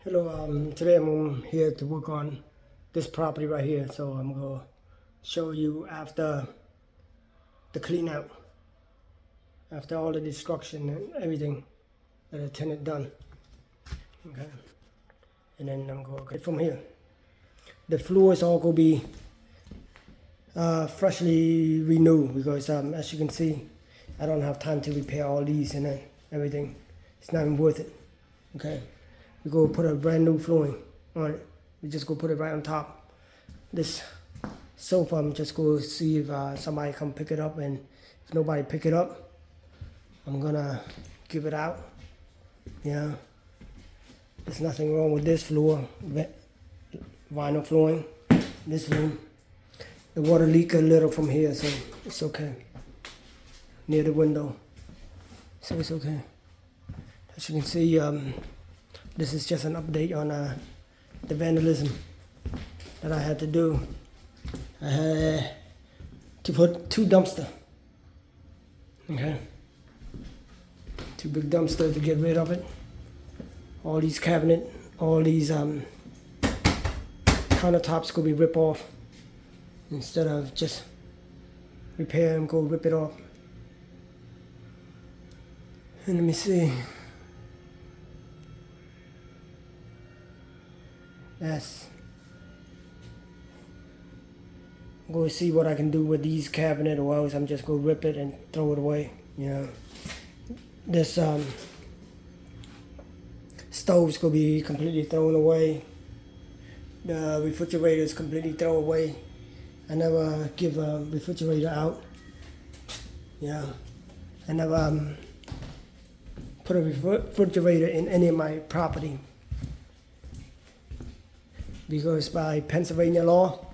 Hello, today I'm here to work on this property right here. So I'm going to show you after the clean out, after all the destruction and everything that the tenant done. Okay, and then I'm going to get from here. The floor is all going to be freshly renewed because as you can see, I don't have time to repair all these and then everything. It's not even worth it. Okay, we go put a brand new flooring on it. We just go put it right on top. This sofa, I'm just going to see if somebody come pick it up, and if nobody pick it up, I'm gonna give it out. Yeah, there's nothing wrong with this floor, vinyl flooring. This room, the water leak a little from here, so it's okay. Near the window, so it's okay. As you can see, this is just an update on the vandalism that I had to do. I had to put 2 dumpsters. Okay. 2 big dumpsters to get rid of it. All these cabinets, all these countertops could be ripped off instead of just repair them, go rip it off. And let me see. I'm going to see what I can do with these cabinets, or else I'm just going to rip it and throw it away. You know, this stove's going to be completely thrown away. The refrigerator is completely thrown away. I never give a refrigerator out. Yeah, I never put a refrigerator in any of my property, because by Pennsylvania law,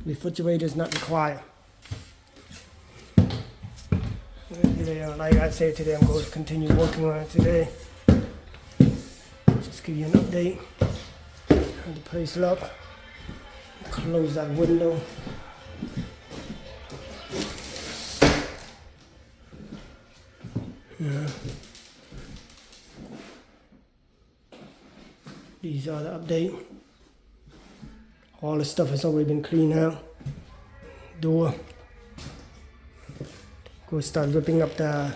refrigerator is not required. Like I said, today I'm going to continue working on it today. Just give you an update. Have the place locked. Close that window. Yeah. These are the update. All the stuff has already been cleaned out. Door. Go start ripping up the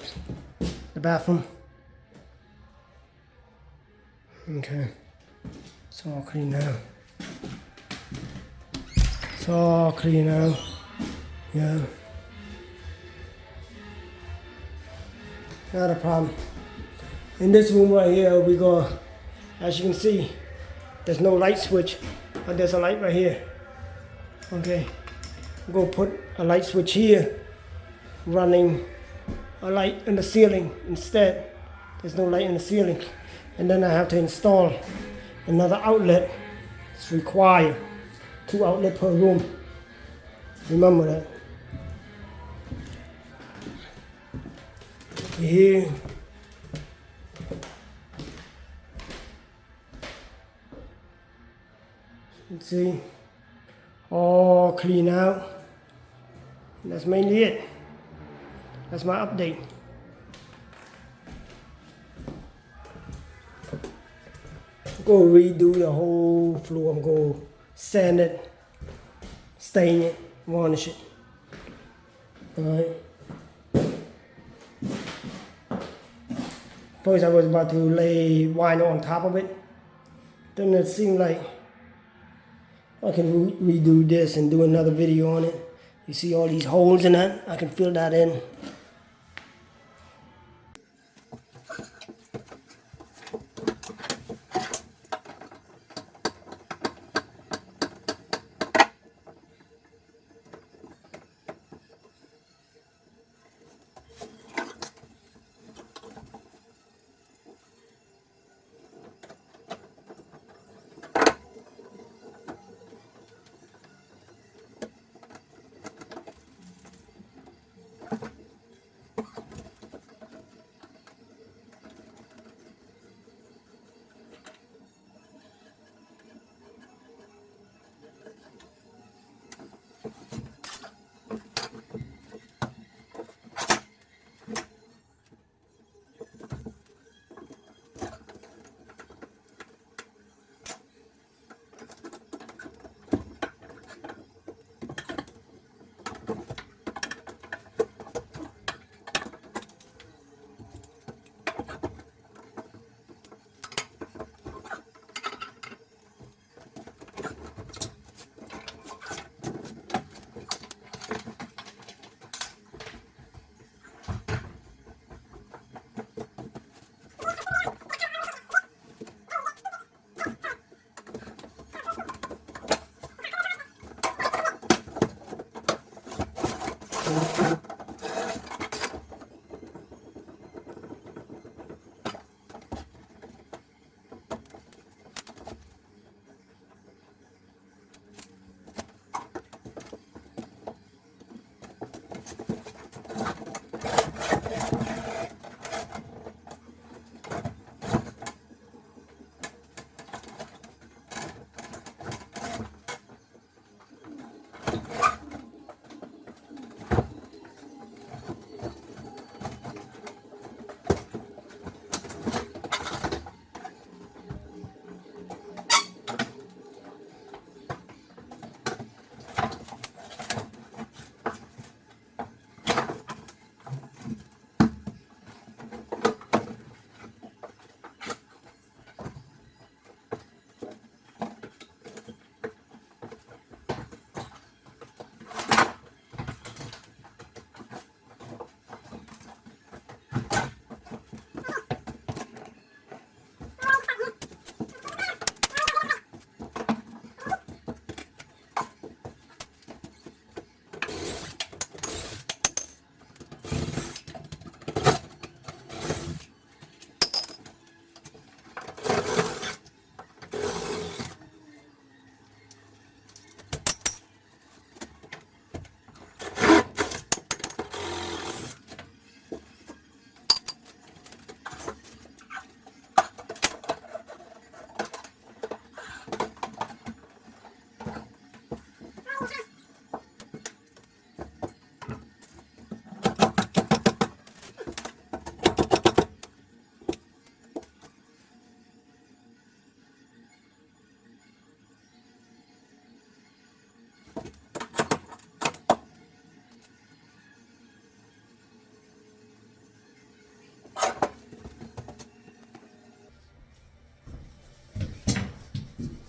bathroom. Okay. It's all clean now. It's all clean now. Yeah. Not a problem. In this room right here, we go, as you can see, there's no light switch, but there's a light right here. Okay. Go put a light switch here, running a light in the ceiling instead. There's no light in the ceiling. And then I have to install another outlet. It's required. 2 outlets per room. Remember that. Here. You see, all clean out. And that's mainly it. That's my update. Go redo the whole floor. I'm going to sand it, stain it, varnish it. Alright. First I was about to lay vinyl on top of it. Then it seemed like I can redo this and do another video on it. You see all these holes in that? I can fill that in.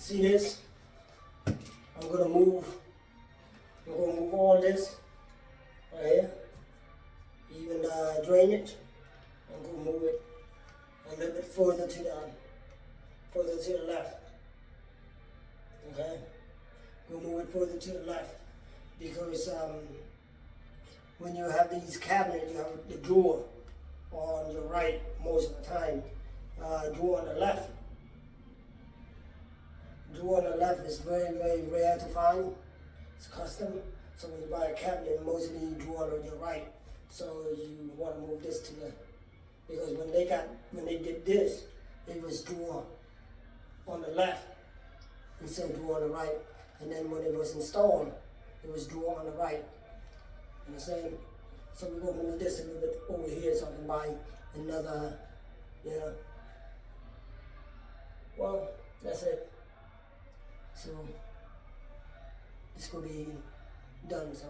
See this? I'm gonna move all this right here, even the drainage. I'm gonna move it a little bit further to the left. Okay, we'll move it further to the left because when you have these cabinets, you have the drawer on your right most of the time. Drawer on the left. Drawer on the left is very, very rare to find. It's custom. So when you buy a cabinet, mostly drawer on your right. So you want to move this to the, because when they did this, it was drawer on the left instead of drawer on the right. And then when it was installed, it was drawer on the right. Understand? So we're gonna move this a little bit over here so I can buy another, Well, that's it. So it's gonna be done, so